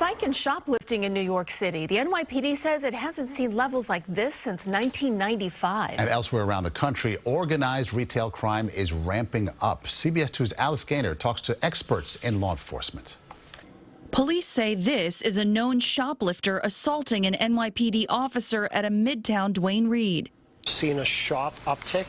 spike in shoplifting in New York City. The NYPD says it hasn't seen levels like this since 1995. And elsewhere around the country, organized retail crime is ramping up. CBS 2's Alice Gaynor talks to experts in law enforcement. Police say this is a known shoplifter assaulting an NYPD officer at a Midtown Duane Reade. Seen a sharp uptick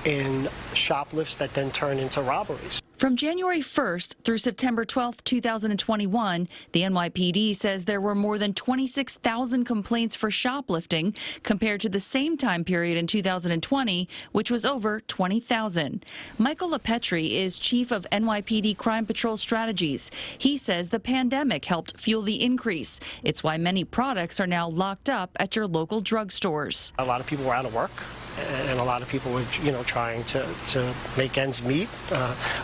in shoplifts that then turn into robberies. From January 1st through September 12th, 2021, the NYPD says there were more than 26,000 complaints for shoplifting compared to the same time period in 2020, which was over 20,000. Michael LaPetri is chief of NYPD Crime Patrol Strategies. He says the pandemic helped fuel the increase. It's why many products are now locked up at your local drugstores. A lot of people were out of work, and a lot of people were, trying to make ends meet,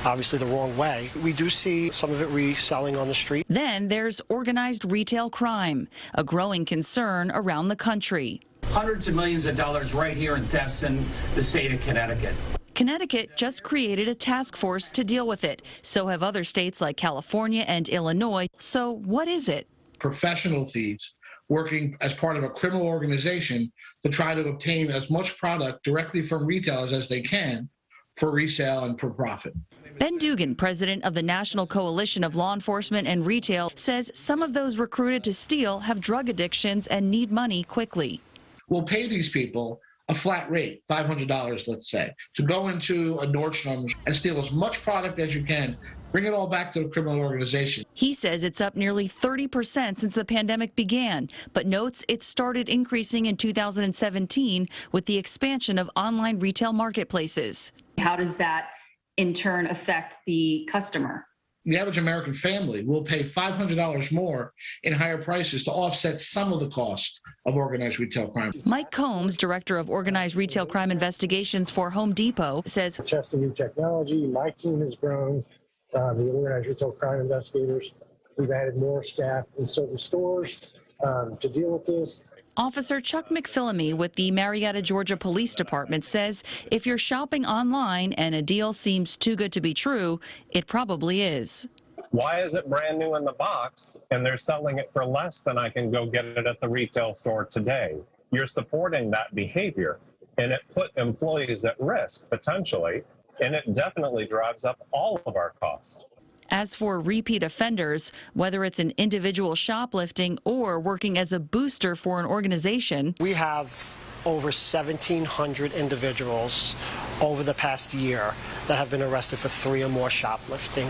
obviously the wrong way. We do see some of it reselling on the street. Then there's organized retail crime, a growing concern around the country. Hundreds of millions of dollars right here in thefts in the state of Connecticut. Connecticut just created a task force to deal with it. So have other states like California and Illinois. So what is it? Professional thieves working as part of a criminal organization to try to obtain as much product directly from retailers as they can for resale and for profit. Ben Dugan, president of the National Coalition of Law Enforcement and Retail, says some of those recruited to steal have drug addictions and need money quickly. We'll pay these people a flat rate, $500, let's say, to go into a Nordstrom's and steal as much product as you can, bring it all back to the criminal organization. He says it's up nearly 30% since the pandemic began, but notes it started increasing in 2017 with the expansion of online retail marketplaces. How does that in turn affect the customer? The average American family will pay $500 more in higher prices to offset some of the cost of organized retail crime. Mike Combs, director of organized retail crime investigations for Home Depot, says testing new technology. My team has grown. The organized retail crime investigators. We've added more staff in certain stores to deal with this. Officer Chuck McPhillamy with the Marietta, Georgia Police Department says if you're shopping online and a deal seems too good to be true, it probably is. Why is it brand new in the box and they're selling it for less than I can go get it at the retail store today? You're supporting that behavior, and it put employees at risk potentially, and it definitely drives up all of our costs. As for repeat offenders, whether it's an individual shoplifting or working as a booster for an organization, we have over 1,700 individuals over the past year that have been arrested for 3 or more shoplifting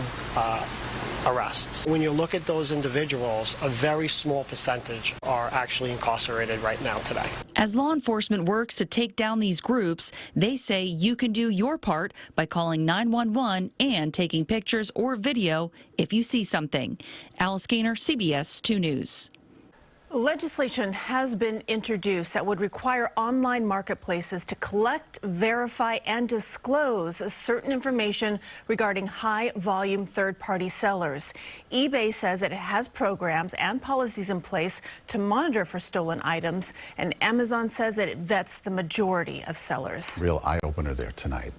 arrests. When you look at those individuals, a very small percentage are actually incarcerated right now today. As law enforcement works to take down these groups, they say you can do your part by calling 911 and taking pictures or video if you see something. Alice Gaynor, CBS 2 News. Legislation has been introduced that would require online marketplaces to collect, verify, and disclose certain information regarding high-volume third-party sellers. eBay says it has programs and policies in place to monitor for stolen items, and Amazon says that it vets the majority of sellers. Real eye-opener there tonight.